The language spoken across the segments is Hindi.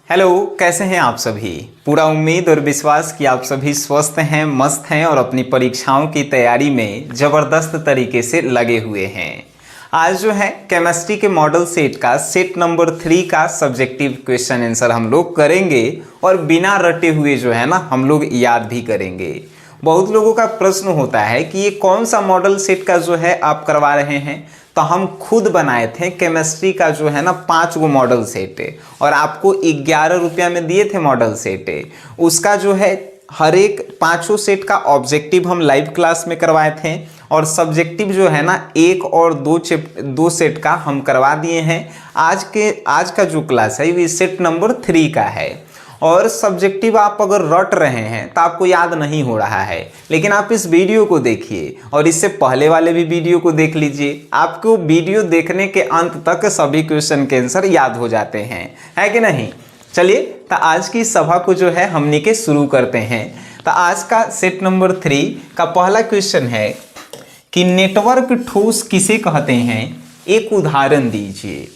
हेलो, कैसे हैं आप सभी। पूरा उम्मीद और विश्वास कि आप सभी स्वस्थ हैं, मस्त हैं और अपनी परीक्षाओं की तैयारी में ज़बरदस्त तरीके से लगे हुए हैं। आज जो है केमिस्ट्री के मॉडल सेट का सेट नंबर 3 का सब्जेक्टिव क्वेश्चन आंसर हम लोग करेंगे और बिना रटे हुए जो है ना हम लोग याद भी करेंगे। बहुत लोगों का प्रश्न होता है कि ये कौन सा मॉडल सेट का जो है आप करवा रहे हैं, तो हम खुद बनाए थे केमिस्ट्री का जो है ना 5 गो मॉडल सेट और आपको 11 रुपया में दिए थे मॉडल सेट। उसका जो है हर एक 5 सेट का ऑब्जेक्टिव हम लाइव क्लास में करवाए थे और सब्जेक्टिव जो है ना 1 और 2 सेट का हम करवा दिए हैं। आज का जो क्लास है ये सेट नंबर 3 का है और सब्जेक्टिव आप अगर रट रहे हैं तो आपको याद नहीं हो रहा है, लेकिन आप इस वीडियो को देखिए और इससे पहले वाले भी वीडियो को देख लीजिए। आपको वीडियो देखने के अंत तक सभी क्वेश्चन के आंसर याद हो जाते हैं, है कि नहीं। चलिए तो आज की सभा को जो है हमने के शुरू करते हैं। तो आज का सेट नंबर 3 का पहला क्वेश्चन है कि नेटवर्क ठोस किसे कहते हैं, एक उदाहरण दीजिए।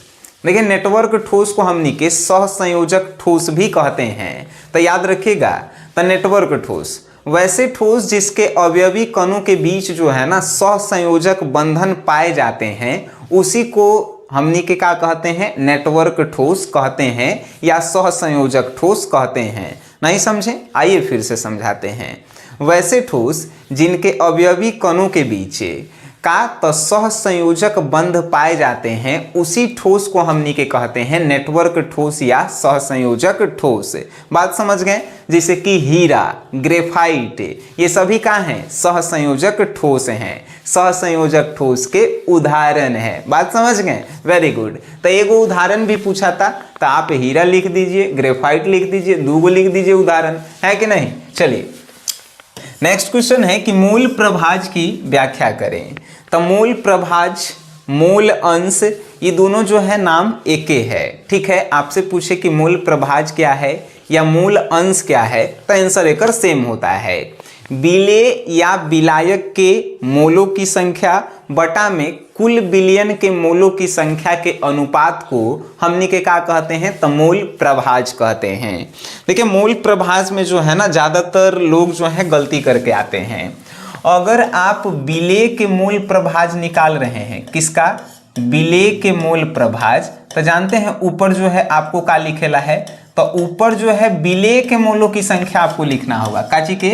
देखिए नेटवर्क ठोस को हमने के सहसंयोजक ठोस भी कहते हैं, तो याद रखिएगा। तो नेटवर्क ठोस वैसे ठोस जिसके अवयवी कणों के बीच जो है ना सहसंयोजक बंधन पाए जाते हैं उसी को हमने के क्या कहते हैं, नेटवर्क ठोस कहते हैं या सहसंयोजक ठोस कहते हैं। नहीं समझे, आइए फिर से समझाते हैं। वैसे ठोस जिनके अवयवी कणों के बीच का तो सहसंयोजक बंध पाए जाते हैं उसी ठोस को हमनी के कहते हैं नेटवर्क ठोस या सहसंयोजक ठोस। बात समझ गए। जैसे कि हीरा, ग्रेफाइट, ये सभी क्या हैं, सहसंयोजक ठोस हैं, सहसंयोजक ठोस के उदाहरण है। बात समझ गए, वेरी गुड। तो एगो उदाहरण भी पूछा था तो आप हीरा लिख दीजिए, ग्रेफाइट लिख दीजिए, 2 गो लिख दीजिए उदाहरण, है कि नहीं। चलिए नेक्स्ट क्वेश्चन है कि मूल प्रभाज की व्याख्या करें। तो मूल प्रभाज, मूल अंश, ये दोनों जो है नाम एक ही है। ठीक है, आपसे पूछे कि मूल प्रभाज क्या है या मूल अंश क्या है, तो आंसर एक सेम होता है। विलेय या विलायक के मोलों की संख्या बटा में कुल विलयन के मोलों की संख्या के अनुपात को हमने के क्या कहते हैं, तो मूल प्रभाज कहते हैं। देखिए मूल प्रभाज में जो है ना ज़्यादातर लोग जो है गलती करके आते हैं। अगर आप विलेय के मूल प्रभाज निकाल रहे हैं, किसका, विलेय के मूल प्रभाज, तो जानते हैं ऊपर जो है आपको क्या लिखेला है, तो ऊपर जो है विलेय के मोलों की संख्या आपको लिखना होगा। काची के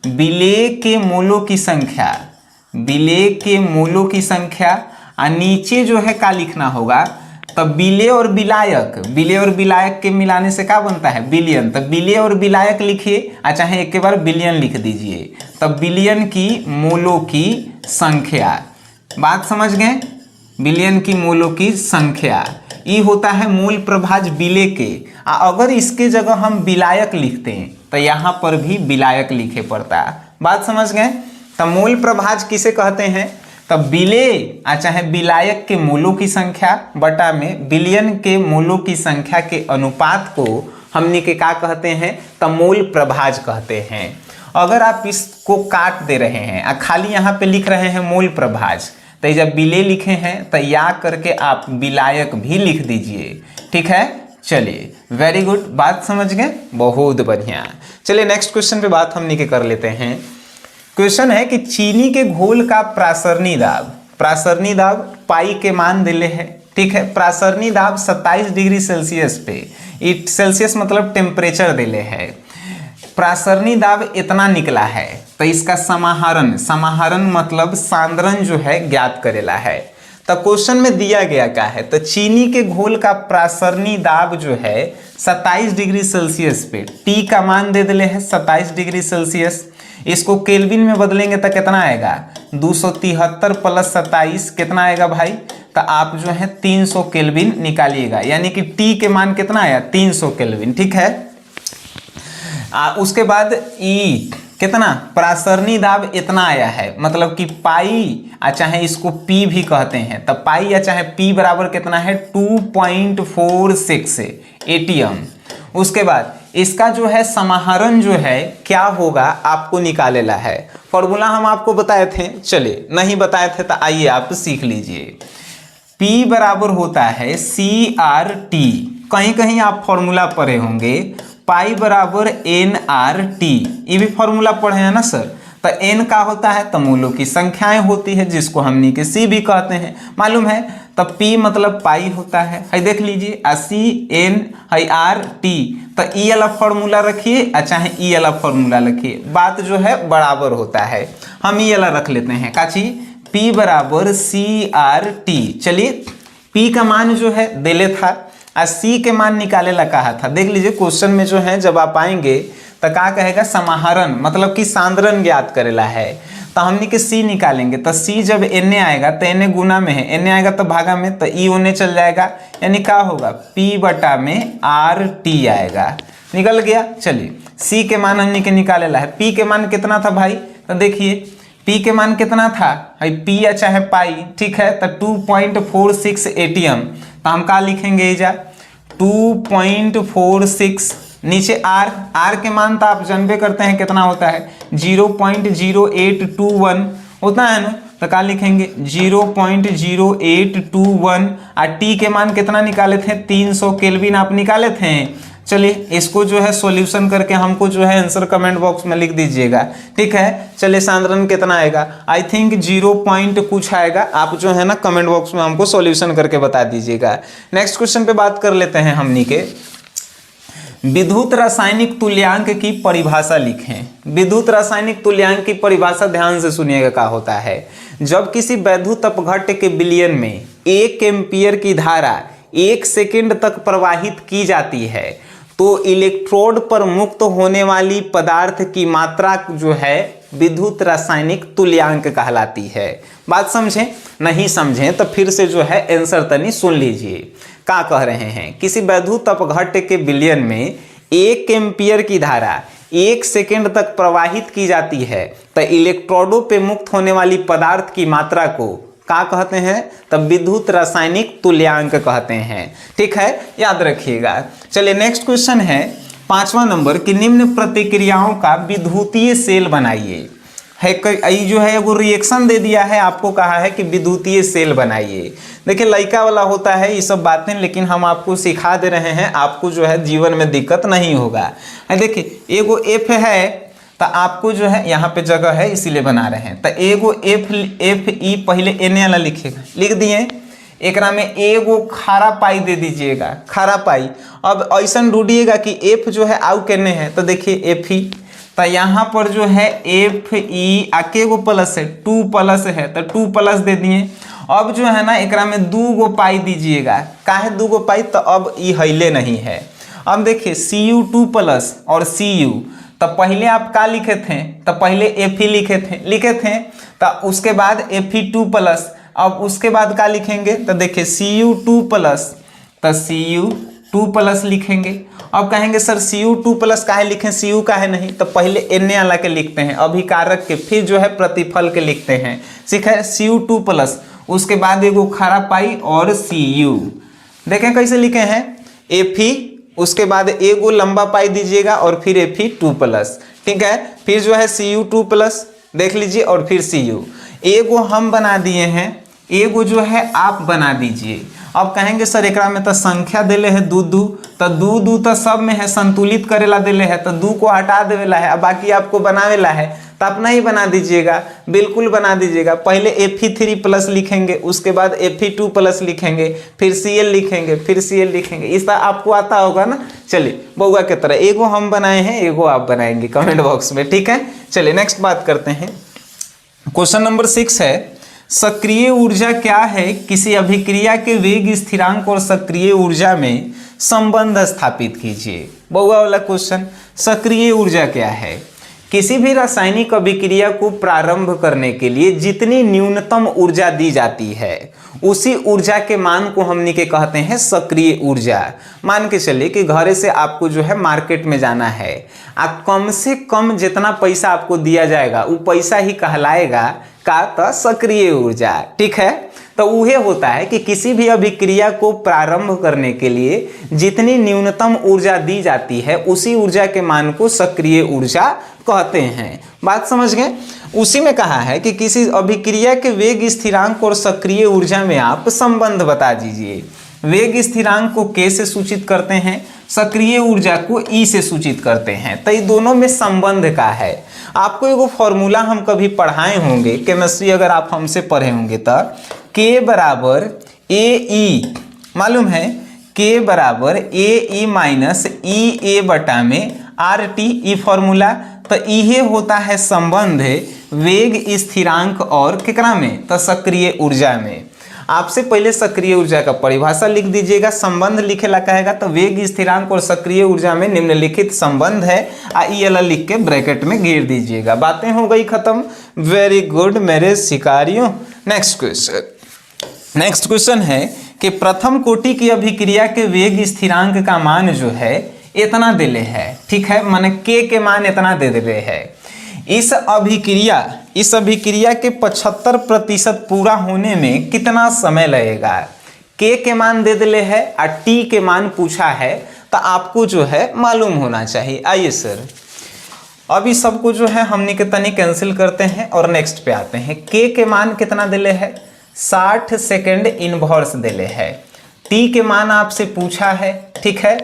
विलेय के मोलों की संख्या, विलेय के मोलों की संख्या, और नीचे जो है क्या लिखना होगा, तब विलेय और विलायक, विलेय और विलायक के मिलाने से क्या बनता है, विलयन। तब विलेय और विलायक लिखिए, चाहे एक बार विलयन लिख दीजिए। तब विलयन की मोलों की संख्या, बात समझ गए, विलयन की मोलों की संख्या, ये होता है मूल प्रभाज विलेय के। अगर इसके जगह हम विलायक लिखते हैं तो यहाँ पर भी विलायक लिखे पड़ता है। बात समझ गए। तब मूल प्रभाज किसे कहते हैं, तब विलेय चाहे विलायक के मोलों की संख्या बटा में विलयन के मोलों की संख्या के अनुपात को हमने के क्या कहते हैं, तब मूल प्रभाज कहते हैं। अगर आप इसको काट दे रहे हैं और खाली यहाँ पे लिख रहे हैं मूल प्रभाज, तो जब विलेय लिखे हैं तो या करके आप विलायक भी लिख दीजिए। ठीक है, चलिए वेरी गुड, बात समझ गए, बहुत बढ़िया। चलिए नेक्स्ट क्वेश्चन पे बात हमने के कर लेते हैं। क्वेश्चन है कि चीनी के घोल का प्रासरणी दाब, प्रासरणी दाब पाई के मान दिले है। ठीक है, प्रासरणी दाब 27 डिग्री सेल्सियस पे, सेल्सियस मतलब टेम्परेचर दिले है। प्रासरणी दाब इतना निकला है तो इसका समाहरण, समाहरण मतलब सांद्रण जो है ज्ञात करेला है। तो क्वेश्चन में दिया गया क्या है, तो चीनी के घोल का प्रासरणी दाब जो है 27 डिग्री सेल्सियस पे, टी का मान दे दिले है 27 डिग्री सेल्सियस। इसको केल्विन में बदलेंगे तो कितना आएगा, 273 प्लस 27 कितना आएगा भाई, तो आप जो है 300 केल्विन निकालिएगा, यानी कि टी के मान कितना आया, 300 केल्विन। ठीक है, उसके बाद ई कितना, प्रासरणी दाब इतना आया है, मतलब कि पाई चाहे इसको पी भी कहते हैं, तब पाई या चाहे पी बराबर कितना है 2.46 एटीएम। उसके बाद इसका जो है समाहरण जो है क्या होगा आपको निकालेला है। फॉर्मूला हम आपको बताए थे, चलिए नहीं बताए थे तो आइए आप सीख लीजिए। P बराबर होता है CRT कहीं कहीं आप फॉर्मूला पढ़े होंगे पाई बराबर NRT, ये भी फॉर्मूला पढ़े हैं ना सर। तो n का होता है तो मूलों की संख्याएं होती है जिसको हमनी के c भी कहते हैं, मालूम है। तो p मतलब पाई होता है देख लीजिए, CNRT, तो ई वाला फॉर्मूला रखिए चाहे ई वाला फॉर्मूला रखिए, बात जो है बराबर होता है। हम ई वाला रख लेते हैं का चीज, p बराबर CRT। चलिए p का मान जो है देले था और c के मान निकाले ला कहा था। देख लीजिए क्वेश्चन में जो है जब आप आएंगे तो क्या कहेगा, समाहरण मतलब कि सांद्रण ज्ञात करेला है। तो हमने के c निकालेंगे तो c जब n आएगा तो n गुना में है, n आएगा तो भागा में, तो ई ओने चल जाएगा, यानी क्या होगा p बटा में RT आएगा, निकल गया। चलिए c के मान हमने के निकालेला है, p के मान कितना था भाई, तो देखिए p के मान कितना था p या चाहे पाई, ठीक है। तो 2.46 ATM, तो हम क्या लिखेंगे इजा 2.46, नीचे r के मान तो आप जानबे करते हैं कितना होता है 0.0821 होता है ना, तो क्या लिखेंगे 0.0821। और t के मान कितना निकाले थे 300 केल्विन आप निकाले थे। चलिए इसको जो है सॉल्यूशन करके हमको जो है आंसर कमेंट बॉक्स में लिख दीजिएगा, ठीक है। चलिए सांद्रण कितना आएगा, आई थिंक 0 पॉइंट कुछ आएगा, आप जो है ना कमेंट बॉक्स में हमको सॉल्यूशन करके बता दीजिएगा। नेक्स्ट क्वेश्चन पे बात कर लेते हैं हमनी के, विद्युत रासायनिक तुल्यांक की परिभाषा लिखें। विद्युत रासायनिक तुल्यांक की परिभाषा ध्यान से सुनिएगा क्या होता है। जब किसी वैद्युत अपघट्य के विलयन में 1 एम्पीयर की धारा 1 सेकंड तक प्रवाहित की जाती है तो इलेक्ट्रोड पर मुक्त होने वाली पदार्थ की मात्रा जो है विद्युत रासायनिक तुल्यांक कहलाती है। बात समझें, नहीं समझें तो फिर से जो है आंसर तनी सुन लीजिए। क्या कह रहे हैं, किसी वैद्युत अपघट्य के विलयन में 1 एम्पीयर की धारा 1 सेकंड तक प्रवाहित की जाती है तो इलेक्ट्रोडों पे मुक्त होने वाली पदार्थ की मात्रा को क्या कहते हैं, तब विद्युत रासायनिक तुल्यांक कहते हैं, ठीक है, याद रखिएगा। चलिए नेक्स्ट क्वेश्चन है 5वां नंबर कि निम्न प्रतिक्रियाओं का विद्युतीय सेल बनाइए। है जो है वो रिएक्शन दे दिया है, आपको कहा है कि विद्युतीय सेल बनाइए। देखिए लड़का वाला होता है ये सब बातें, लेकिन हम आपको सिखा दे रहे हैं, आपको जो है जीवन में दिक्कत नहीं होगा। देखिए एगो F है तो आपको जो है यहाँ पे जगह है इसीलिए बना रहे हैं। तो एगो FE पहले n वाला लिखेगा, लिख दिए, एकरा में एगो खारा पाई दे दीजिएगा, खारा पाई। अब ऐसा ढूंढिएगा कि F जो है आउ केने है, तो देखिए FE, तो यहाँ पर जो है FE आके गो प्लस है 2 प्लस है तो 2 प्लस दे दिए। अब जो है ना एकरा में 2 गो पाई दीजिएगा, काहे 2 गो पाई, तो अब ई हिले नहीं है। अब देखिए Cu2 प्लस और Cu, तो पहले आप क्या लिखे थे, तो पहले Fe लिखे थे तो उसके बाद Fe2 प्लस, अब उसके बाद क्या लिखेंगे, तो देखिए Cu2 प्लस, तो Cu2 प्लस लिखेंगे। अब कहेंगे सर Cu2 प्लस काहे लिखें, Cu काहे नहीं, तो पहले n वाला के लिखते हैं अभिकारक के, फिर जो है प्रतिफल के लिखते हैं, ठीक है। Cu2 प्लस, उसके बाद एगो खारा पाई और Cu, देखें कैसे लिखे हैं Fe, उसके बाद एगो लंबा पाई दीजिएगा और फिर Fe2 प्लस, ठीक है। फिर जो है Cu2 प्लस देख लीजिए और फिर Cu, एगो हम बना दिए हैं, एगो जो है आप बना दीजिए। अब कहेंगे सर एकरा में तो संख्या देले है 2 2, तो 2 2 तो सब में है, संतुलित करेला देले है, तो 2 को हटा देवेला है, अब बाकी आपको बनावेला है, तो अपना ही बना दीजिएगा, बिल्कुल बना दीजिएगा। पहले Fe3 प्लस लिखेंगे, उसके बाद Fe2 प्लस लिखेंगे, फिर Cl लिखेंगे, फिर Cl लिखेंगे, इस तरह आपको आता होगा ना। चलिए बउआ के तरह एगो हम बनाए हैं, एगो आप बनाएंगे कमेंट बॉक्स में, ठीक है। चलिए नेक्स्ट बात करते हैं, क्वेश्चन नंबर 6 है सक्रिय ऊर्जा क्या है, किसी अभिक्रिया के वेग स्थिरांक और सक्रिय ऊर्जा में संबंध स्थापित कीजिए। बउआ वाला क्वेश्चन, सक्रिय ऊर्जा क्या है, किसी भी रासायनिक अभिक्रिया को प्रारंभ करने के लिए जितनी न्यूनतम ऊर्जा दी जाती है उसी ऊर्जा के मान को हमनी के कहते हैं सक्रिय ऊर्जा। मान के चलिए कि घरे से आपको जो है मार्केट में जाना है, कम से कम जितना पैसा आपको दिया जाएगा वो पैसा ही कहलाएगा का तो सक्रिय ऊर्जा, ठीक है। तो वह होता है कि किसी भी अभिक्रिया को प्रारंभ करने के लिए जितनी न्यूनतम ऊर्जा दी जाती है उसी ऊर्जा के मान को सक्रिय ऊर्जा कहते हैं। बात समझ गए। उसी में कहा है कि किसी अभिक्रिया के वेग स्थिरांक और सक्रिय ऊर्जा में आप संबंध बता दीजिए। वेग स्थिरांक को K से सूचित करते हैं, सक्रिय ऊर्जा को E से सूचित करते हैं। तो ये दोनों में संबंध का है। आपको एगो फॉर्मूला हम कभी पढ़ाए होंगे केमिस्ट्री, अगर आप हमसे पढ़े होंगे तो K बराबर AE, मालूम है K बराबर AE माइनस EA बटा में RT, ई फॉर्मूला। तो ये होता है संबंध वेग स्थिरांक और केकरा में, तो सक्रिय ऊर्जा में। आपसे पहले सक्रिय ऊर्जा का परिभाषा लिख दीजिएगा, संबंध लिखेला कहेगा तो वेग स्थिरांक और सक्रिय ऊर्जा में निम्नलिखित संबंध है, ये वाला लिख के ब्रैकेट में घेर दीजिएगा। बातें हो गई खत्म। वेरी गुड मेरे शिकारियों। नेक्स्ट क्वेश्चन है कि प्रथम कोटि की अभिक्रिया के वेग स्थिरांक का मान जो है इतना दिले है, ठीक है, माने K के मान इतना दे दिले है। इस अभिक्रिया के 75% पूरा होने में कितना समय लगेगा? K के मान दे दिले है और T के मान पूछा है, तो आपको जो है मालूम होना चाहिए। आइए सर, अभी सबको जो है हमने के तनी कैंसिल करते हैं और नेक्स्ट पे आते हैं। K के मान कितना दिले है? 60 सेकेंड इनवर्स दिले है। T के मान आपसे पूछा है, ठीक है,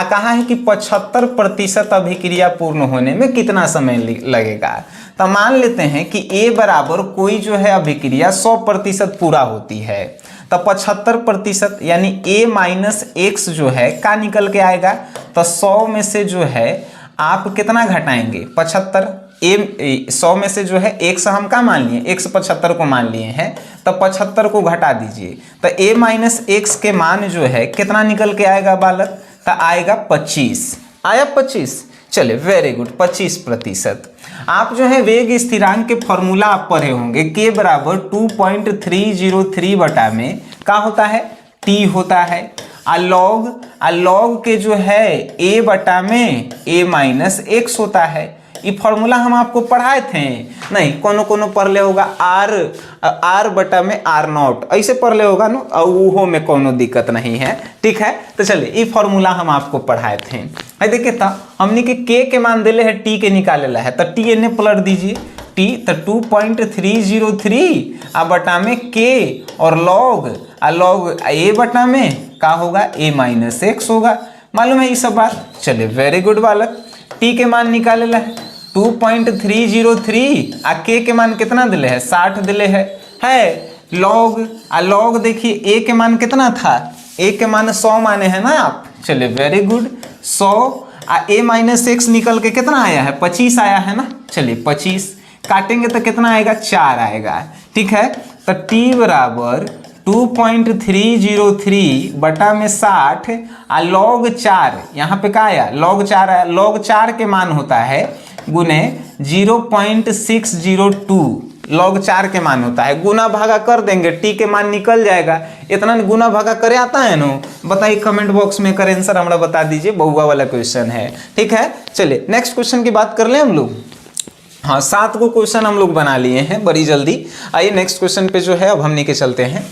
कहा है कि 75% अभिक्रिया पूर्ण होने में कितना समय लगेगा। तो मान लेते हैं कि A बराबर कोई जो है अभिक्रिया 100% पूरा होती है, तो 75% यानी A माइनस X जो है का निकल के आएगा। तो 100 में से जो है आप कितना घटाएंगे? 75। 100 में से जो है X हम का मान लिए, 175 को मान लिए हैं, तो 75 को घटा दीजिए, तो A माइनस X के मान जो है कितना निकल के आएगा बालक? तो आएगा 25। आया 25? चले वेरी गुड, 25%। आप जो है वेग स्थिरांक के फॉर्मूला आप पढ़े होंगे, K बराबर 2.303 बटा में का होता है? T होता है। लॉग के जो है A बटा में A माइनस X होता है। ये फॉर्मूला हम आपको पढ़ाए थे नहीं? कोनो पढ़ ले होगा R बटा में R0, ऐसे पढ़ ले होगा ना, और वो में कोनो दिक्कत नहीं है, ठीक है। तो चलिए ये फॉर्मूला हम आपको पढ़ाए थे। देखिए तो हमने के K के मान दिले है, T के निकालेला है, तो T इन्हें पलट दीजिए, T तो 2.303 बटा में K और लॉग A बटा में का होगा? A माइनस X होगा। मालूम है ये सब बात? चलिए वेरी गुड बालक। T के मान निकालेला है 2.303 K के मान कितना दिले है? 60 दिले है। लॉग देखिए A के मान कितना था? A के मान 100 माने हैं ना आप। चलिए very good, 100 A minus X निकल के कितना आया है? 25 आया है ना। चलिए 25 काटेंगे तो कितना आएगा? 4 आएगा, ठीक है। तो T बराबर 2.303 बटा में 60 लॉग 4, यहाँ पे क्या आया? लॉग 4 आया। लॉग 4 के मान होता है गुने 0.602, लॉग 4 के मान होता है। गुना भागा कर देंगे, T के मान निकल जाएगा। इतना गुना भागा करे आता है ना? बताइए कमेंट बॉक्स में, कर आंसर हमारा बता दीजिए। बहुआ वाला क्वेश्चन है, ठीक है। चलिए नेक्स्ट क्वेश्चन की बात कर लें हम लोग। हाँ, 7 को क्वेश्चन हम लोग बना लिए हैं बड़ी जल्दी। आइए नेक्स्ट क्वेश्चन पे जो है अब हम लेके चलते हैं।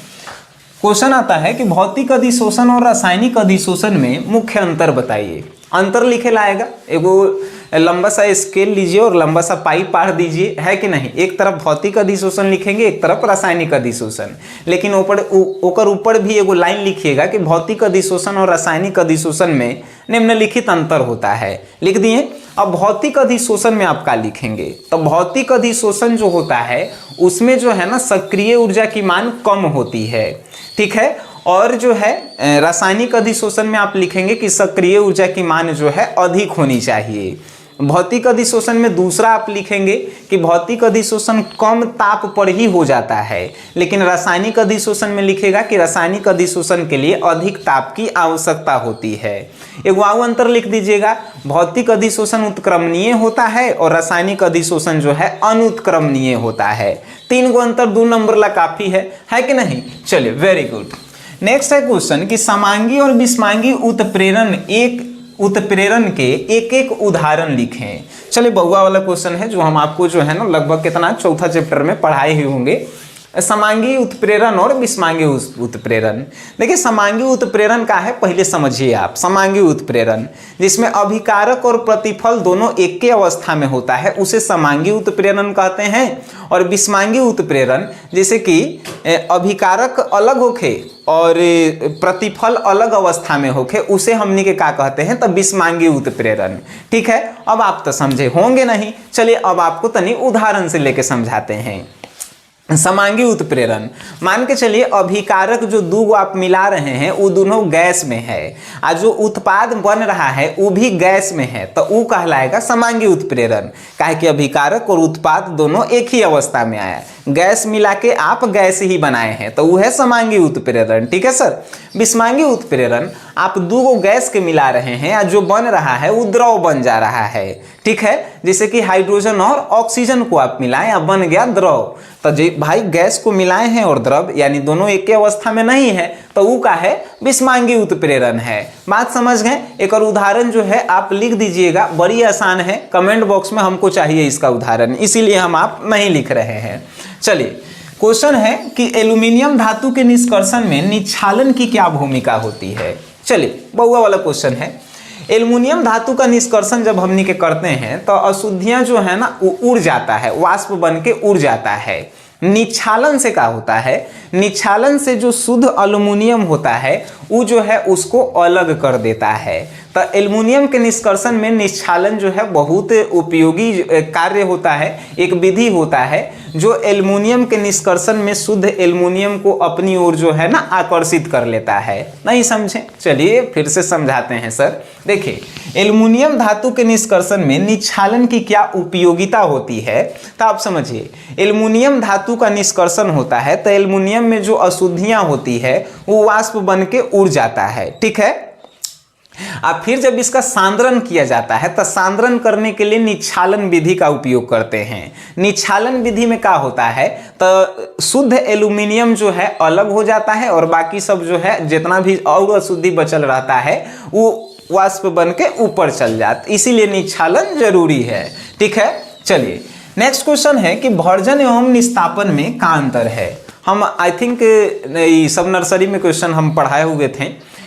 क्वेश्चन आता है कि भौतिक अधिशोषण और रासायनिक अधिशोषण में मुख्य अंतर बताइए। अंतर लिखे लाएगा, एगो लंबा सा स्केल लीजिए और लंबा सा पाइप पार दीजिए, है कि नहीं? एक तरफ भौतिक अधिशोषण लिखेंगे, एक तरफ रासायनिक अधिशोषण, लेकिन ऊपर भी एगो लाइन लिखिएगा कि भौतिक अधिशोषण और रासायनिक अधिशोषण में निम्नलिखित अंतर होता है। लिख दिए। अब भौतिक अधिशोषण में आप क्या लिखेंगे? तो भौतिक अधिशोषण जो होता है उसमें जो है ना सक्रिय ऊर्जा की मान कम होती है, ठीक है। और जो है रासायनिक अधिशोषण में आप लिखेंगे कि सक्रिय ऊर्जा की मान जो है अधिक होनी चाहिए। भौतिक अधिशोषण में दूसरा आप लिखेंगे कि भौतिक अधिशोषण कम ताप पर ही हो जाता है, लेकिन रासायनिक अधिशोषण में लिखेगा कि रासायनिक अधिशोषण के लिए अधिक ताप की आवश्यकता होती है। एक और अंतर लिख दीजिएगा, भौतिक अधिशोषण उत्क्रमणीय होता है और रासायनिक अधिशोषण जो है अनुत्क्रमणीय होता है। 3 गो अंतर 2 नंबर ला काफी है कि नहीं? चलिए वेरी गुड। नेक्स्ट है क्वेश्चन कि समांगी और विषमांगी उत्प्रेरण के एक एक उदाहरण लिखें। चलिए बहुआ वाला क्वेश्चन है जो हम आपको जो है ना लगभग कितना चौथा चैप्टर में पढ़ाए ही होंगे। समांगी उत्प्रेरण और विषमांगी उत्प्रेरण। देखिए समांगी उत्प्रेरण का है, पहले समझिए आप। समांगी उत्प्रेरण जिसमें अभिकारक और प्रतिफल दोनों एक ही अवस्था में होता है उसे समांगी उत्प्रेरण कहते हैं। और विषमांगी उत्प्रेरण जैसे कि अभिकारक अलग होके और प्रतिफल अलग अवस्था में होके उसे हमनी के क्या कहते हैं, तो विषमांगी उत्प्रेरण। ठीक है, अब आप तो समझे होंगे नहीं, चलिए अब आपको तनी उदाहरण से लेके समझाते हैं। समांगी उत्प्रेरण मान के चलिए अभिकारक जो दो आप मिला रहे हैं वो दोनों गैस में है और जो उत्पाद बन रहा है वो भी गैस में है, तो वो कहलाएगा समांगी उत्प्रेरण। काहे कि अभिकारक और उत्पाद दोनों एक ही अवस्था में आया, गैस मिला के आप गैस ही बनाए हैं, तो वो है समांगी उत्प्रेरण। ठीक है सर। विषमांगी उत्प्रेरण आप दो गैस के मिला रहे हैं और जो बन रहा है वो द्रव बन जा रहा है। ठीक है, जैसे कि हाइड्रोजन और ऑक्सीजन को आप मिलाएं और बन गया द्रव। तो जी भाई गैस को मिलाए हैं और द्रव यानी दोनों एक ही अवस्था में नहीं है, तो वो का है विषमांगी उत्प्रेरण है। बात समझ गए। एक और उदाहरण जो है आप लिख दीजिएगा, बड़ी आसान है, कमेंट बॉक्स में हमको चाहिए इसका उदाहरण, इसीलिए हम आप नहीं लिख रहे हैं। चलिए क्वेश्चन है कि एल्यूमिनियम धातु के निष्कर्षण में निक्षालन की क्या भूमिका होती है। चलिए बहुआ वाला क्वेश्चन है। एल्युमिनियम धातु का निष्कर्षण जब हमनी के करते हैं तो अशुद्धियां जो है ना वो उड़ जाता है, वाष्प बन के उड़ जाता है। निक्षालन से क्या होता है, निक्षालन से जो शुद्ध एल्युमिनियम होता है वो जो है उसको अलग कर देता है। तो एल्युमिनियम के निष्कर्षण में निक्षालन जो है बहुत उपयोगी कार्य होता है, एक विधि होता है जो एल्युमिनियम के निष्कर्षण में शुद्ध एल्युमिनियम को अपनी ओर जो है ना आकर्षित कर लेता है। नहीं समझे, चलिए फिर से समझाते हैं सर। देखिए एल्युमिनियम धातु के निष्कर्षण में निक्षालन की क्या उपयोगिता होती है, तो आप समझिए एल्युमिनियम धातु का निष्कर्षण होता है तो एल्युमिनियम में जो अशुद्धियां होती है वो वाष्प बन के उड़ जाता है। ठीक है, अब फिर जब इसका सांद्रण किया जाता है तो सांद्रण करने के लिए निक्षालन विधि का उपयोग करते हैं। निक्षालन विधि में क्या होता है तो शुद्ध एल्युमिनियम जो है अलग हो जाता है और बाकी सब जो है जितना भी और अशुद्धि बचल रहता है वो वाष्प बन के ऊपर चल जाता, इसीलिए निक्षालन जरूरी है। ठीक है, चलिए नेक्स्ट क्वेश्चन है कि भर्जन एवं निस्तापन में क्या अंतर है। हम आई थिंक सब नर्सरी में क्वेश्चन हम पढ़ाए हुए थे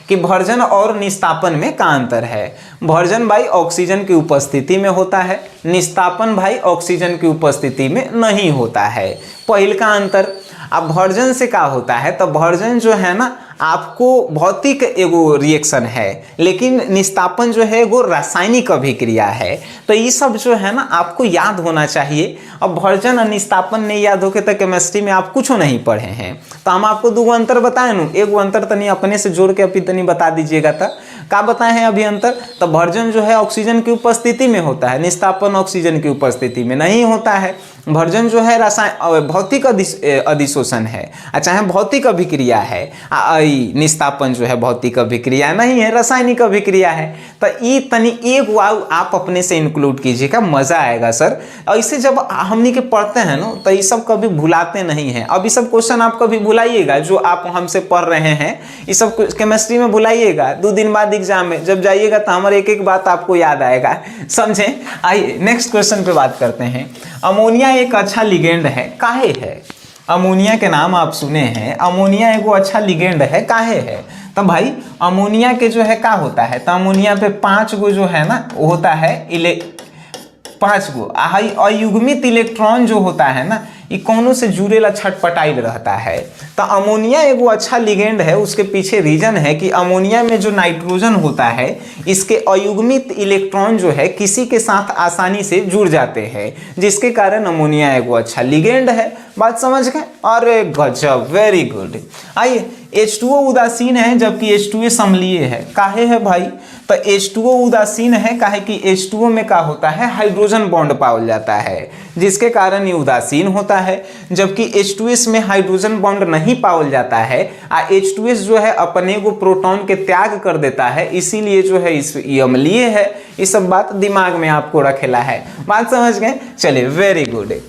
कि भर्जन और निस्तापन में क्या अंतर है। भर्जन भाई ऑक्सीजन की उपस्थिति में होता है, निस्तापन भाई ऑक्सीजन की उपस्थिति में नहीं होता है। पहले का अंतर, अब भर्जन से क्या होता है तो भर्जन जो है ना आपको भौतिक एगो रिएक्शन है, लेकिन निस्तापन जो है एगो रासायनिक अभिक्रिया है। तो ये सब जो है ना आपको याद होना चाहिए। अब भर्जन और निस्तापन नहीं याद होके तो केमिस्ट्री में आप कुछ नहीं पढ़े हैं। तो हम आपको दो अंतर बताए नु, एगो अंतर तनी अपने से जोड़ के अभी तनी बता दीजिएगा। तो क्या बताए हैं अभी अंतर, तो भर्जन जो है ऑक्सीजन की उपस्थिति में होता है, निस्तापन ऑक्सीजन की उपस्थिति में नहीं होता है। भर्जन जो है रासायनिक भौतिक अधिशोषण है, चाहे भौतिक अभिक्रिया है, निस्तापन जो है भौतिक अभिक्रिया नहीं है, रासायनिक अभिक्रिया है। तो ये तनी एक वाव आप अपने से इंक्लूड कीजिएगा, मजा आएगा सर। ऐसे जब हमनी के पढ़ते हैं ना तो ये सब कभी भुलाते नहीं हैं। अब ये सब क्वेश्चन आप कभी भुलाइएगा जो आप हमसे पढ़ रहे हैं, ये सब केमिस्ट्री में भुलाइएगा। 2 दिन बाद एग्जाम में जब जाइएगा तो हमारे एक एक बात आपको याद आएगा, समझे। आइए नेक्स्ट क्वेश्चन पे बात करते हैं। अमोनिया एक अच्छा लिगेंड है, काहे है। अमोनिया के नाम आप सुने हैं, अमोनिया एगो अच्छा लिगेंड है, काहे है। तो भाई अमोनिया के जो है क्या होता है, तो अमोनिया पे 5 गो जो है ना होता है 5 गो अयुग्मित इलेक्ट्रॉन जो होता है ना ये कौनों से जुड़ेला छटपटाइल रहता है। तो अमोनिया एगो अच्छा लिगेंड है, उसके पीछे रीजन है कि अमोनिया में जो नाइट्रोजन होता है इसके अयुग्मित इलेक्ट्रॉन जो है किसी के साथ आसानी से जुड़ जाते हैं, जिसके कारण अमोनिया एगो अच्छा लिगेंड है। बात समझ गए, अरे गजब, वेरी गुड। आइए H2O उदासीन है जबकि H2A अम्लीय है, काहे है भाई। तो H2O उदासीन है काहे कि H2O में क्या होता है हाइड्रोजन बॉन्ड पाया जाता है, जिसके कारण ये उदासीन होता है। जबकि H2S में हाइड्रोजन बॉन्ड नहीं पाया जाता है, H2S जो है अपने को प्रोटॉन के त्याग कर देता है, इसीलिए जो है ये अम्लीय है। ये सब बात दिमाग में आपको रखेला है। बात समझ गए, चलिए वेरी गुड।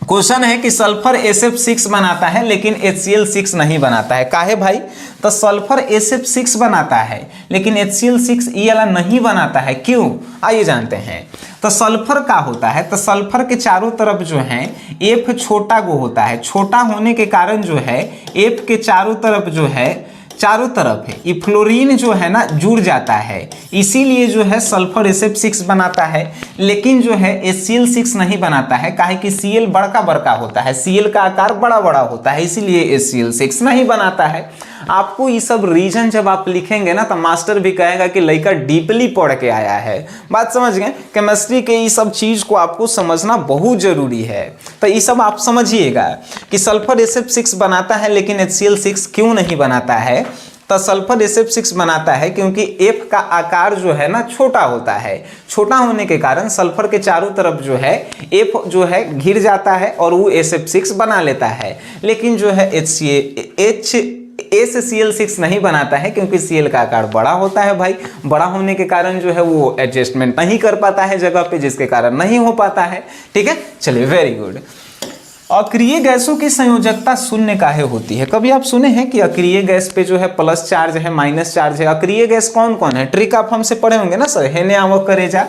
क्वेश्चन है कि सल्फर SF6 बनाता है लेकिन HCl6 नहीं बनाता है, काहे भाई। तो सल्फर SF6 बनाता है लेकिन HCl6 ये वाला नहीं बनाता है, क्यों, आइए जानते हैं। तो सल्फर का होता है, तो सल्फर के चारों तरफ जो है एफ छोटा गो होता है, छोटा होने के कारण जो है एफ के चारों तरफ जो है, चारों तरफ है ये फ्लोरीन जो है ना जुड़ जाता है, इसीलिए जो है सल्फर SF6 बनाता है। लेकिन जो है HCl6 नहीं बनाता है, काहे कि Cl बड़का बड़का होता है, Cl का आकार बड़ा बड़ा होता है, इसीलिए HCl6 नहीं बनाता है। आपको ये सब रीजन जब आप लिखेंगे ना तो मास्टर भी कहेगा कि लड़का डीपली पढ़ के आया है। बात समझ गए? केमिस्ट्री के ये सब चीज को आपको समझना बहुत जरूरी है। तो ये सब आप समझिएगा कि सल्फर SF6 बनाता है लेकिन HCl6 क्यों नहीं बनाता है। तो सल्फर SF6 बनाता है क्योंकि F का आकार जो है ना छोटा होता है, छोटा होने के कारण सल्फर के चारों तरफ जो है F जो है घिर जाता है और वो SF6 बना लेता है। लेकिन जो है HCl6 नहीं बनाता है क्योंकि Cl का आकार बड़ा होता है भाई, बड़ा होने के कारण जो है वो एडजस्टमेंट नहीं कर पाता है जगह पे, जिसके कारण नहीं हो पाता है। ठीक है, चलिए वेरी गुड। अक्रिय गैसों की संयोजकता शून्य काहे होती है? कभी आप सुने हैं कि अक्रिय गैस पे जो है प्लस चार्ज है, माइनस चार्ज है? अक्रिय गैस कौन कौन है? ट्रिक आप हमसे पढ़े होंगे ना सर, हेने आवो करेजा।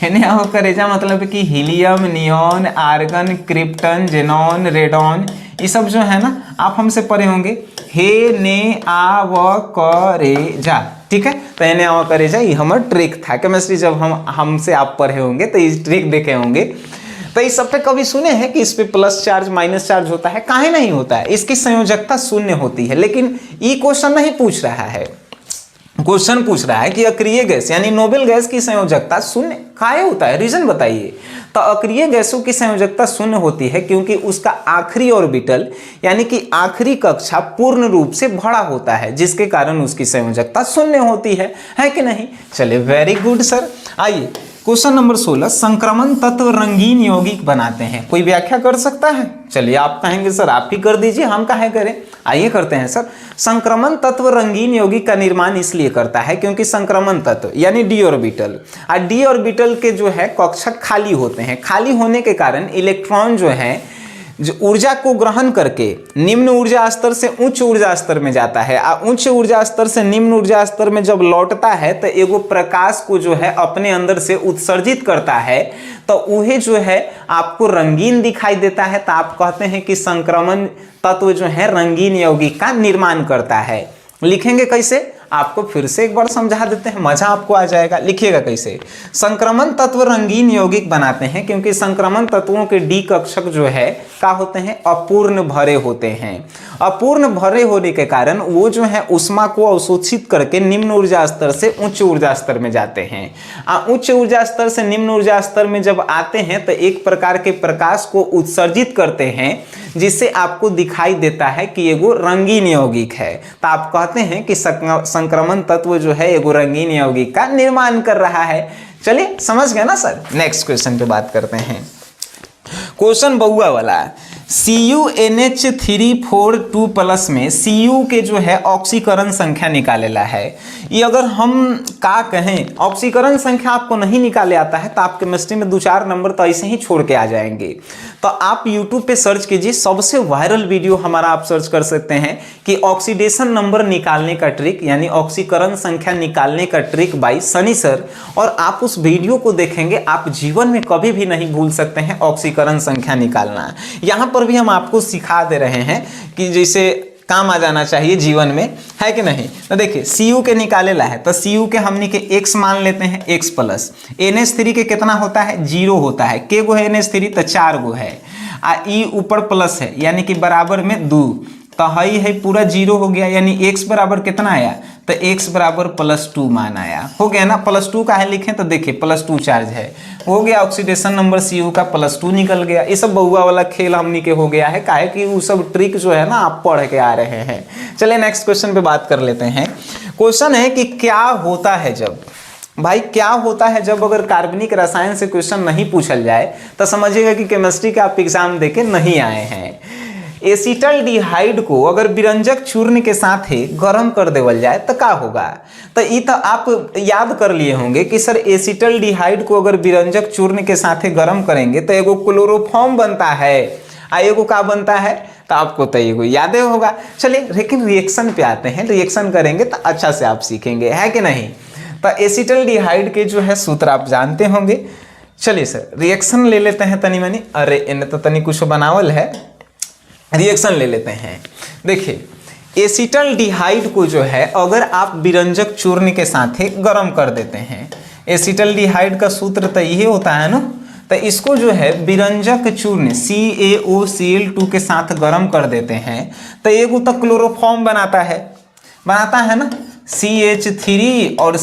हेने आवो करेजा मतलब कि helium, neon, argon, krypton, xenon, radon, ये सब जो है ना आप हमसे पढ़े होंगे। हे ने आव करेजा, ठीक है। तो हेने आव करेजा ये हमारा ट्रिक था केमिस्ट्री, जब हमसे आप पढ़े होंगे तो ये ट्रिक देखे होंगे। तो इस सब पे कभी सुने हैं कि इस पे प्लस चार्ज माइनस चार्ज होता है? काहे नहीं होता है? इसकी संयोजकता शून्य होती है। लेकिन ये क्वेश्चन नहीं पूछ रहा है, क्वेश्चन पूछ रहा है कि अक्रिय गैस यानी नोबेल गैस की संयोजकता शून्य काहे होता है, रीजन बताइए। तो अक्रिय गैसों की संयोजकता शून्य होती है क्योंकि उसका आखिरी ऑर्बिटल यानी कि आखिरी कक्षा पूर्ण रूप से भरा होता है, जिसके कारण उसकी संयोजकता शून्य होती है कि नहीं? चलिए वेरी गुड सर। आइए क्वेश्चन नंबर 16, संक्रमण तत्व रंगीन यौगिक बनाते हैं, कोई व्याख्या कर सकता है? चलिए आप कहेंगे सर आप ही कर दीजिए, हम काहे करें। आइए करते हैं सर। संक्रमण तत्व रंगीन यौगिक का निर्माण इसलिए करता है क्योंकि संक्रमण तत्व यानी डी ऑर्बिटल और डी ऑर्बिटल के जो है कक्षक खाली होते हैं, खाली होने के कारण इलेक्ट्रॉन जो है जो ऊर्जा को ग्रहण करके निम्न ऊर्जा स्तर से उच्च ऊर्जा स्तर में जाता है, उच्च ऊर्जा स्तर से निम्न ऊर्जा स्तर में जब लौटता है तो एगो प्रकाश को जो है अपने अंदर से उत्सर्जित करता है, तो वह जो है आपको रंगीन दिखाई देता है। तो आप कहते हैं कि संक्रमण तत्व जो है रंगीन यौगिक का निर्माण करता है। लिखेंगे कैसे? आपको फिर से एक बार समझा देते हैं, मजा आपको आ जाएगा। लिखिएगा कैसे? संक्रमण तत्व रंगीन यौगिक बनाते हैं क्योंकि संक्रमण तत्वों के डी कक्षक जो है क्या होते हैं? अपूर्ण भरे होते हैं। अपूर्ण भरे होने के कारण वो जो है ऊष्मा को अवशोषित करके निम्न ऊर्जा स्तर से उच्च ऊर्जा स्तर में जाते हैं। उच्च ऊर्जा स्तर से निम्न ऊर्जा स्तर में जब आते हैं तो एक प्रकार के प्रकाश को उत्सर्जित करते हैं, जिससे आपको दिखाई देता है कि एगो रंगीन यौगिक है। तो आप कहते हैं कि संक्रमण तत्व जो है एगो रंगीन यौगिक का निर्माण कर रहा है। चलिए समझ गए ना सर। नेक्स्ट क्वेश्चन पे बात करते हैं। क्वेश्चन बहुआ वाला, CuNH342+ में Cu के जो है ऑक्सीकरण संख्या निकालेला है। ये अगर हम का कहें ऑक्सीकरण संख्या आपको नहीं निकाले आता है तो आप केमिस्ट्री में 2-4 नंबर तो ऐसे ही छोड़ के आ जाएंगे। तो आप YouTube पे सर्च कीजिए, सबसे वायरल वीडियो हमारा आप सर्च कर सकते हैं कि ऑक्सीडेशन नंबर निकालने का ट्रिक यानी ऑक्सीकरण संख्या निकालने का ट्रिक बाय सनी सर, और आप उस वीडियो को देखेंगे आप जीवन में कभी भी नहीं भूल सकते हैं ऑक्सीकरण संख्या निकालना। यहाँ पर भी हम आपको सिखा दे रहे हैं कि जैसे काम आ जाना चाहिए जीवन में, है कि नहीं। तो देखिए Cu के निकालेला है तो Cu के हमनी के x मान लेते हैं, x प्लस NH3 के कितना होता है? 0 होता है। के गो है NH3? तो 4 गो है। E ऊपर प्लस है यानी कि बराबर में 2, तो हई है पूरा 0 हो गया, यानी x बराबर कितना आया? तो x बराबर +2 मान आया। हो गया ना। +2 का है लिखें तो देखिए +2 चार्ज है, हो गया ऑक्सीडेशन नंबर Cu का +2 निकल गया। ये सब बहुआ वाला खेल हमनी के हो गया है, काहे कि वो सब ट्रिक जो है ना आप पढ़ के आ रहे हैं। चलिए नेक्स्ट क्वेश्चन पे बात कर लेते हैं। क्वेश्चन है कि क्या होता है जब, भाई क्या होता है जब अगर कार्बनिक रसायन से क्वेश्चन नहीं पूछल जाए तो समझिएगा कि केमिस्ट्री का आप एग्जाम देके नहीं आए हैं। एसिटल्डिहाइड को अगर विरंजक चूर्ण के साथ ही गर्म कर देवल जाए तो क्या होगा? तो ये तो आप याद कर लिए होंगे कि सर एसिटल्डिहाइड को अगर विरंजक चूर्ण के साथ ही गर्म करेंगे तो एगो क्लोरोफॉर्म बनता है, एगो का बनता है? तो आपको तो एगो याद होगा। चलिए लेकिन रिएक्शन पे आते हैं, रिएक्शन करेंगे तो अच्छा से आप सीखेंगे, है कि नहीं। तो एसिटल्डिहाइड के जो है सूत्र आप जानते होंगे, चलिए सर रिएक्शन ले लेते हैं तनी मनी, अरे इन्हें तो तनी कुछ बनावल है, रिएक्शन ले लेते हैं। देखिए एसिटल्डिहाइड को जो है अगर आप विरंजक चूर्ण के साथ गर्म कर देते हैं, एसिटल्डिहाइड का सूत्र तो यही होता है ना, तो इसको जो है विरंजक चूर्ण CaOCl2 के साथ गर्म कर देते हैं तो एगो तो क्लोरोफॉर्म बनाता है ना, CH3 और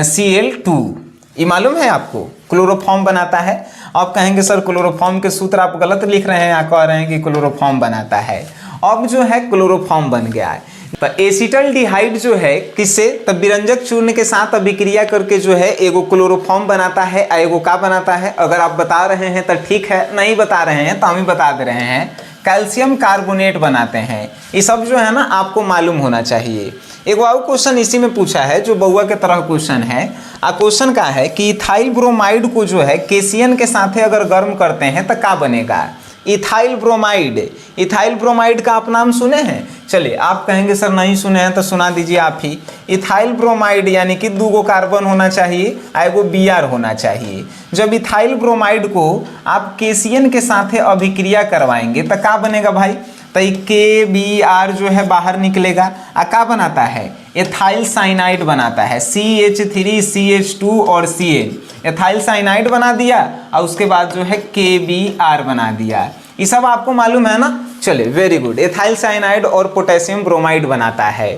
Cl2, ये मालूम है आपको, क्लोरोफॉर्म बनाता है। आप कहेंगे सर क्लोरोफॉर्म के सूत्र आप गलत लिख रहे हैं, आप कह रहे हैं कि क्लोरोफॉर्म बनाता है, अब जो है क्लोरोफॉर्म बन गया है। तो एसिटल्डिहाइड जो है किससे, तब विरंजक चूर्ण के साथ अभिक्रिया करके जो है एगो क्लोरोफॉर्म बनाता है, एगो का बनाता है। अगर आप बता रहे हैं तो ठीक है, नहीं बता रहे हैं तो हम ही बता दे रहे हैं, कैल्शियम कार्बोनेट बनाते हैं। ये सब जो है ना आपको मालूम होना चाहिए। एक और क्वेश्चन इसी में पूछा है जो बउआ के तरह क्वेश्चन है, क्वेश्चन का है कि इथाइल ब्रोमाइड को जो है केसियन के साथ अगर गर्म करते हैं तो क्या बनेगा। इथाइल ब्रोमाइड, इथाइल ब्रोमाइड का आप नाम सुने हैं? चलिए आप कहेंगे सर नहीं सुने हैं तो सुना दीजिए आप ही। इथाइल ब्रोमाइड यानी कि 2 कार्बन होना चाहिए, एगो Br होना चाहिए। जब इथाइल ब्रोमाइड को आप केसियन के साथ अभिक्रिया करवाएंगे तो क्या बनेगा भाई, तो KBr जो है बाहर निकलेगा, क्या बनाता है, एथाइल साइनाइड बनाता है, CH3 CH2 और Cl, एथाइल साइनाइड बना दिया और उसके बाद जो है KBr बना दिया। ये सब आपको मालूम है ना। चलिए वेरी गुड, एथाइल साइनाइड और पोटेशियम ब्रोमाइड बनाता है।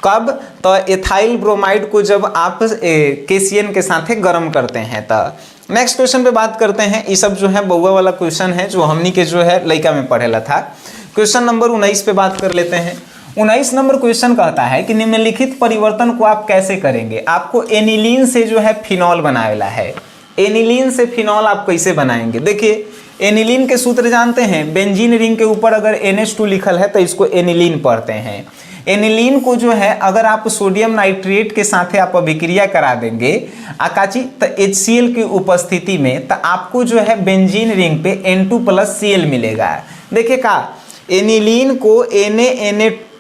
कब, तो एथाइल ब्रोमाइड को जब आप केसियन के साथ गर्म करते हैं। तो नेक्स्ट क्वेश्चन पे बात करते हैं। ये सब जो है बउआ वाला क्वेश्चन है जो हमनी के जो है लड़का में पढ़ेला था। क्वेश्चन नंबर 19 पे बात कर लेते हैं। 19 नंबर क्वेश्चन कहता है कि निम्नलिखित परिवर्तन को आप कैसे करेंगे। आपको एनिलीन से जो है फिनॉल बनावेला है, एनिलीन से फिनॉल आप कैसे बनाएंगे। देखिए एनिलीन के सूत्र जानते हैं, बेंजीन रिंग के ऊपर अगर NH2 लिखल है तो इसको एनिलीन पढ़ते हैं। एनिलीन को जो है अगर आप सोडियम नाइट्रेट के साथ आप अभिक्रिया करा देंगे आकाची तो HCl की उपस्थिति में, तो आपको जो है बेंजीन रिंग पे N2+Cl मिलेगा। देखिए का एनिलीन को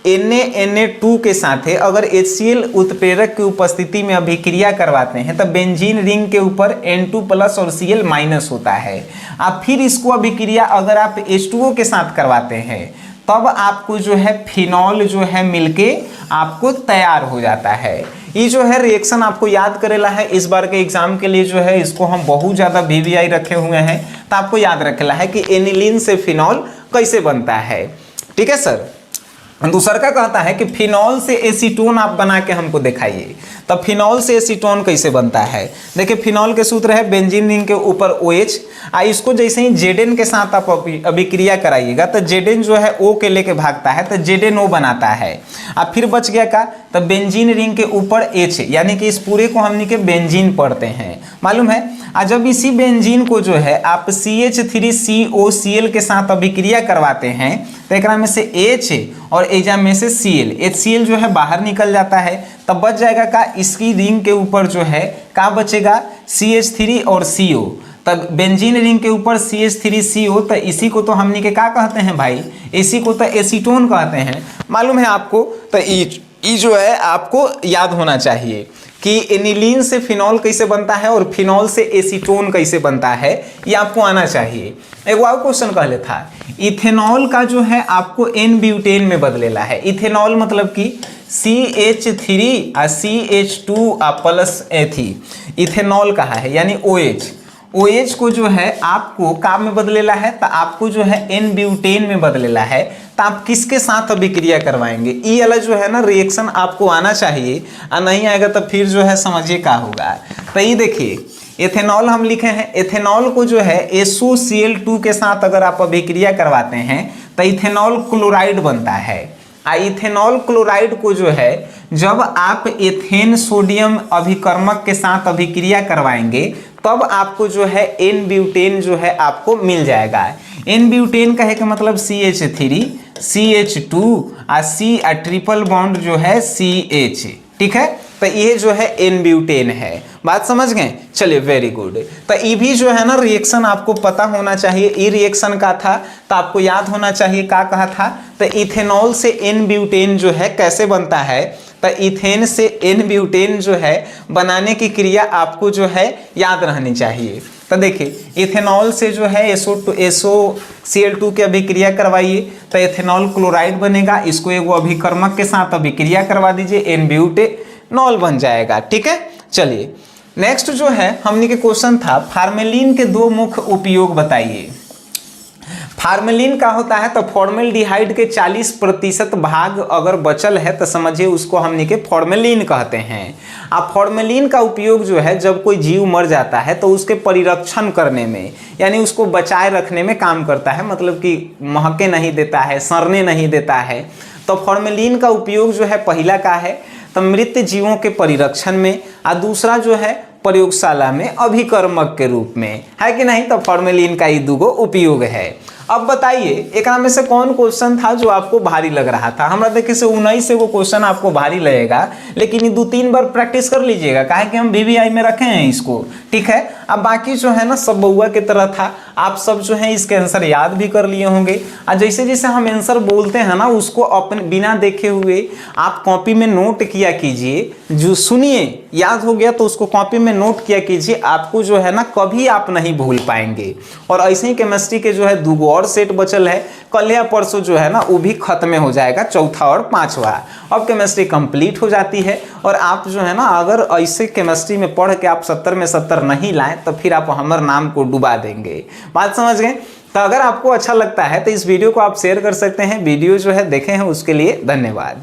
Na2 के साथ अगर HCl उत्प्रेरक की उपस्थिति में अभिक्रिया करवाते हैं तो बेंजीन रिंग के ऊपर N2+ और Cl- होता है। अब फिर इसको अभिक्रिया अगर आप H2O के साथ करवाते हैं तब आपको जो है फिनॉल जो है मिलके आपको तैयार हो जाता है। ये जो है रिएक्शन आपको याद करेला है, इस बार के एग्जाम के लिए जो है इसको हम बहुत ज़्यादा VVI रखे हुए हैं, तो आपको याद रखेला है कि एनिलीन से फिनॉल कैसे बनता है। ठीक है सर। दूसरा का कहता है कि फिनॉल से एसीटोन आप बना के हमको दिखाइए। तब फिनॉल से एसीटोन कैसे बनता है। देखिए फिनॉल के सूत्र है बेंजीन रिंग के ऊपर OH, इसको जैसे ही Zn के साथ आप अभिक्रिया कराइएगा तो Zn जो है O के लेके भागता है तो ZnO बनाता है। अब फिर बच गया का, तो बेंजीन रिंग के ऊपर H, यानी कि इस पूरे को हमने के बेंजीन पढ़ते हैं, मालूम है। जब इसी बेंजीन को जो है आप CH3COCl के साथ अभिक्रिया करवाते हैं तो एक में से H और एजा में से Cl, HCl जो है बाहर निकल जाता है, तब बच जाएगा का इसकी रिंग के ऊपर जो है का बचेगा CH3 और CO। तब बेंजीन रिंग के ऊपर CH3CO, तो इसी को तो हमनी के क्या कहते हैं भाई, इसी को तो एसीटोन कहते हैं, मालूम है आपको। तो ये जो है आपको याद होना चाहिए कि एनिलीन से फिनॉल कैसे बनता है और फिनॉल से एसीटोन कैसे बनता है, ये आपको आना चाहिए। एक और क्वेश्चन कहले था, इथेनॉल का जो है आपको N ब्यूटेन में बदलेला है। इथेनॉल मतलब कि CH3 और CH2 प्लस थी, इथेनॉल कहा है यानी OH। OH को जो है आपको काम में बदलेला है, तो आपको जो है N ब्यूटेन में बदलेला है, तो आप किसके साथ अभिक्रिया करवाएंगे। ये वाला जो है ना रिएक्शन आपको आना चाहिए, और नहीं आएगा तो फिर जो है समझिए क्या होगा। तो ये देखिए एथेनॉल हम लिखे हैं, एथेनॉल को जो है SOCl2 के साथ अगर आप अभिक्रिया करवाते हैं तो इथेनॉल क्लोराइड बनता है। इथेनॉल क्लोराइड को जो है जब आप एथेन सोडियम अभिकर्मक के साथ अभिक्रिया करवाएंगे तब आपको जो है N ब्यूटेन जो है आपको मिल जाएगा। N ब्यूटेन कहे का मतलब CH3 CH2 और C ट्रिपल बॉन्ड जो है CH। ठीक है, तो ये जो है N ब्यूटेन है, बात समझ गए। चलिए वेरी गुड। तो ये भी जो है ना रिएक्शन आपको पता होना चाहिए। ये रिएक्शन का था तो आपको याद होना चाहिए क्या कहा था। तो इथेनॉल से N ब्यूटेन जो है कैसे बनता है, तो इथेन से एन ब्यूटेन जो है बनाने की क्रिया आपको जो है याद रहनी चाहिए। तो देखिए इथेनॉल से जो है SOCl2 की अभिक्रिया करवाइए तो इथेनॉल क्लोराइड बनेगा, इसको एगो अभिकर्मक के साथ अभिक्रिया करवा दीजिए, एन ब्यूटेनॉल बन जाएगा। ठीक है, चलिए नेक्स्ट जो है हमने के क्वेश्चन था फार्मेलिन के दो मुख्य उपयोग बताइए। फार्मेलिन का होता है तो फॉर्मेल्डिहाइड के 40% भाग अगर बचल है तो समझिए उसको हमने के फॉर्मेलिन कहते हैं। अब फॉर्मेलिन का उपयोग जो है जब कोई जीव मर जाता है तो उसके परिरक्षण करने में यानी उसको बचाए रखने में काम करता है, मतलब कि महके नहीं देता है, सड़ने नहीं देता है। तो फॉर्मेलिन का उपयोग जो है पहला का है तो मृत जीवों के परिरक्षण में, और दूसरा जो है प्रयोगशाला में अभिकर्मक के रूप में, है कि नहीं। तो फॉर्मेलिन का ये दूगो उपयोग है। अब बताइए एक में से कौन क्वेश्चन था जो आपको भारी लग रहा था। हमरा देखिए से 19 से वो क्वेश्चन आपको भारी लगेगा, लेकिन ये 2-3 बार प्रैक्टिस कर लीजिएगा, काहे कि हम VVI में रखे हैं इसको। ठीक है, अब बाकी जो है ना सब बउआ की तरह था, आप सब जो है इसके आंसर याद भी कर लिए होंगे। और जैसे जैसे हम आंसर बोलते हैं ना उसको अपने बिना देखे हुए आप कॉपी में नोट किया कीजिए। जो सुनिए याद हो गया तो उसको कॉपी में नोट किया कीजिए, आपको जो है ना कभी आप नहीं भूल पाएंगे। और ऐसे ही केमिस्ट्री के जो है 2 और सेट बचल है, कल या परसों जो है ना वो भी खत्म हो जाएगा, चौथा और पांचवा। अब केमिस्ट्री कंप्लीट हो जाती है। और आप जो है ना अगर ऐसे केमिस्ट्री में पढ़ के आप 70 में 70 नहीं लाएं तो फिर आप हमारे नाम को डुबा देंगे। बात समझ गए। तो अगर आपको अच्छा लगता है तो इस वीडियो को आप शेयर कर सकते हैं। वीडियो जो है देखे हैं उसके लिए धन्यवाद।